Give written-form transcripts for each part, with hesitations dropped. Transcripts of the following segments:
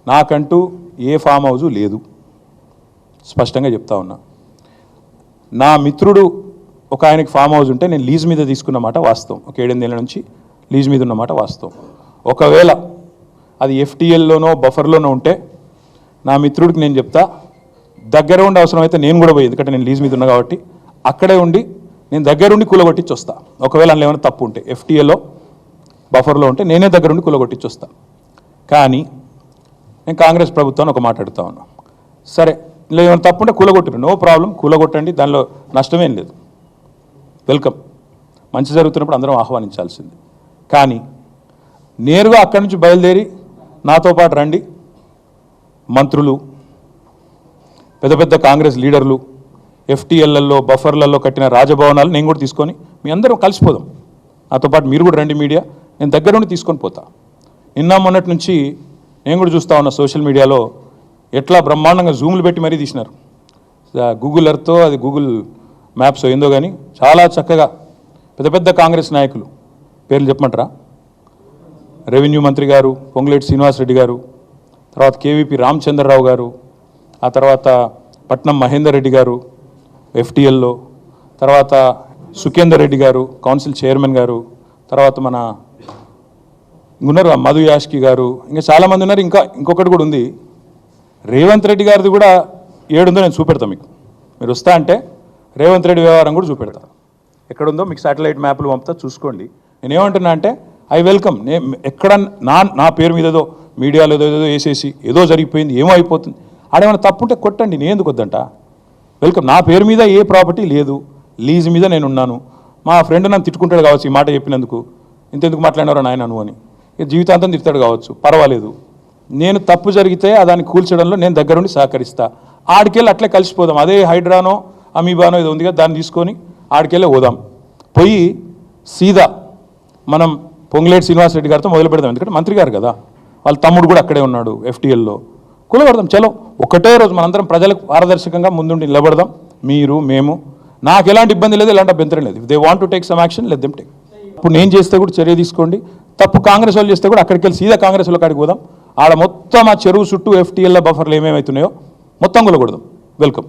నాకంటూ ఏ form house లేదు, స్పష్టంగా చెప్తా ఉన్నా. నా మిత్రుడు ఒక ఆయనకి ఫామ్ హౌస్ ఉంటే నేను లీజ్ మీద తీసుకున్నమాట వాస్తవం. ఒక 7-8 ఏళ్ళ నుంచి లీజ్ మీద ఉన్నమాట వాస్తవం. ఒకవేళ అది ఎఫ్టీఎల్లోనో బఫర్లోనో ఉంటే నా మిత్రుడికి నేను చెప్తా, దగ్గర ఉండి అవసరమైతే నేను కూడా పోయి, ఎందుకంటే నేను లీజ్ మీద ఉన్నా కాబట్టి అక్కడే ఉండి నేను దగ్గరుండి కూలగొట్టించి వస్తా. ఒకవేళ అందులో ఏమైనా తప్పు ఉంటే ఎఫ్టీఎల్లో బఫర్లో ఉంటే నేనే దగ్గరుండి కూలగొట్టించి వస్తా. కానీ నేను కాంగ్రెస్ ప్రభుత్వాన్ని ఒక మాట అడుగుతా ఉన్నా, సరే ఇలా ఏమైనా తప్పు ఉంటే కూలగొట్టిరు, నో ప్రాబ్లం, కూలగొట్టండి, దానిలో నష్టమేం లేదు, వెల్కమ్. మంచి జరుగుతున్నప్పుడు అందరం ఆహ్వానించాల్సింది. కానీ నేరుగా అక్కడి నుంచి బయలుదేరి నాతో పాటు రండి మంత్రులు, పెద్ద పెద్ద కాంగ్రెస్ లీడర్లు, ఎఫ్టీఎల్లలో బఫర్లలో కట్టిన రాజభవనాలు నేను కూడా తీసుకొని మీ అందరం కలిసిపోదాం. నాతో పాటు మీరు కూడా రండి మీడియా, నేను దగ్గర నుండి తీసుకొని పోతా. నిన్న మొన్నటి నుంచి నేను కూడా చూస్తూ ఉన్నా సోషల్ మీడియాలో ఎట్లా బ్రహ్మాండంగా జూములు పెట్టి మరీ తీసినారు. గూగుల్ ఎర్త్తో అది గూగుల్ మ్యాప్స్ ఏందో కానీ చాలా చక్కగా పెద్ద పెద్ద కాంగ్రెస్ నాయకులు పేర్లు చెప్పమంటారా? రెవెన్యూ మంత్రి గారు పొంగులేటి శ్రీనివాసరెడ్డి గారు, తర్వాత కేవీపీ రామచంద్రరావు గారు, ఆ తర్వాత పట్నం మహేందర్ రెడ్డి గారు ఎఫ్టీఎల్లో, తర్వాత సుఖేందర్ రెడ్డి గారు కౌన్సిల్ చైర్మన్ గారు, తర్వాత మన ఉన్నారు మధు యాష్కి గారు, ఇంకా చాలామంది ఉన్నారు. ఇంకొకటి కూడా ఉంది, రేవంత్ రెడ్డి గారిది కూడా ఏడుందో నేను చూపెడతాను మీకు. మీరు వస్తా అంటే రేవంత్ రెడ్డి వ్యవహారం కూడా చూపెడతా. ఎక్కడుందో మీకు శాటిలైట్ మ్యాప్లు పంపుతా, చూసుకోండి. నేనేమంటున్నా అంటే ఐ వెల్కమ్. ఎక్కడ నా పేరు మీద ఏదో మీడియాలో ఏదో వేసేసి ఏదో జరిగిపోయింది, ఏమో అయిపోతుంది, ఆడేమైనా తప్పుంటే కొట్టండి, నేను ఎందుకు వద్దంట. వెల్కమ్. నా పేరు మీద ఏ ప్రాపర్టీ లేదు, లీజ్ మీద నేను ఉన్నాను. మా ఫ్రెండ్ నన్ను తిట్టుకుంటాడు కావచ్చు ఈ మాట చెప్పినందుకు, ఇంతెందుకు మాట్లాడినారో నాయన నువ్వు అని, జీవితాంతం తిడతాడు కావచ్చు, పర్వాలేదు. నేను తప్పు జరిగితే దాన్ని కూల్చడంలో నేను దగ్గరుండి సహకరిస్తా. ఆడికెళ్ళి అట్లే కలిసిపోదాం. అదే హైడ్రానో అమీబానో ఏదో ఉందిగా దాన్ని తీసుకొని ఆడికెళ్ళే పోదాం. పోయి సీదా మనం పొంగులేటి శ్రీనివాసరెడ్డి గారితో మొదలు పెడదాం. ఎందుకంటే మంత్రి గారు కదా, వాళ్ళ తమ్ముడు కూడా అక్కడే ఉన్నాడు ఎఫ్టీఎల్లో. కూలబడదాం, చలో ఒకటే రోజు మనందరం ప్రజలకు పారదర్శకంగా ముందుండి నిలబడదాం. మీరు మేము, నాకు ఎలాంటి ఇబ్బంది లేదు, ఎలాంటి అభ్యంతరం లేదు. They want to take some action, let them take. ఇప్పుడు నేను చేస్తే కూడా చర్య తీసుకోండి, తప్పు కాంగ్రెస్ వాళ్ళు చేస్తే కూడా అక్కడికి వెళ్ళి సీదా కాంగ్రెస్ వాళ్ళ కాడికి పోదాం. ఆడ మొత్తం ఆ చెరువు చుట్టూ ఎఫ్టీఎల్ బఫర్లు ఏమేమవుతున్నాయో మొత్తం కూలగొడదాం. వెల్కమ్.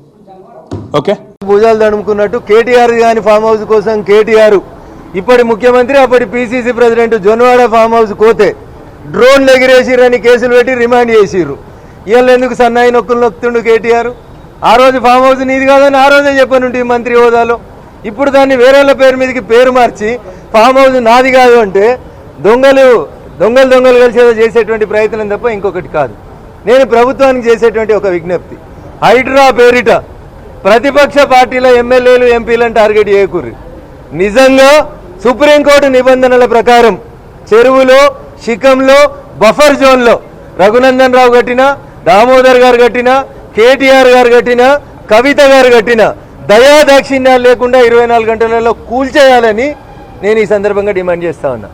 ఓకే. భుజాలు తడుముకున్నట్టు కేటీఆర్ గాని ఫామ్ హౌస్ కోసం కేటీఆర్ ఇప్పటి ముఖ్యమంత్రి అప్పటి పీసీసీ ప్రెసిడెంట్ జొన్వాడ ఫామ్ హౌస్ కోతే డ్రోన్లు ఎగిరేసిరని కేసులు పెట్టి రిమాండ్ చేసిర్రు. ఇవాళ ఎందుకు సన్నాయి నొక్కులు నొక్కుతుండు కేటీఆర్? ఆ రోజు ఫామ్ హౌస్ నీది కాదని ఆ రోజే చెప్పనుంటి మంత్రి హోదాలో. ఇప్పుడు దాన్ని వేరేళ్ళ పేరు మీదకి పేరు మార్చి ఫామ్ హౌస్ నాది కాదు అంటే దొంగలు కలిసి చేసేటువంటి ప్రయత్నం తప్ప ఇంకొకటి కాదు. నేను ప్రభుత్వానికి చేసేటువంటి ఒక విజ్ఞప్తి, హైడ్రా పేరిట ప్రతిపక్ష పార్టీల ఎమ్మెల్యేలు ఎంపీలను టార్గెట్ చేయకూర్రి. నిజంగా సుప్రీంకోర్టు నిబంధనల ప్రకారం చెరువులో శిఖంలో బఫర్ జోన్లో రఘునందన్ రావు కట్టిన, దామోదర్ గారు కట్టిన, కేటీఆర్ గారు కట్టిన, కవిత గారు కట్టిన దయాదాక్షిణ్యాలు లేకుండా 24 గంటలలో కూల్చేయాలని నేను ఈ సందర్భంగా డిమాండ్ చేస్తా ఉన్నా.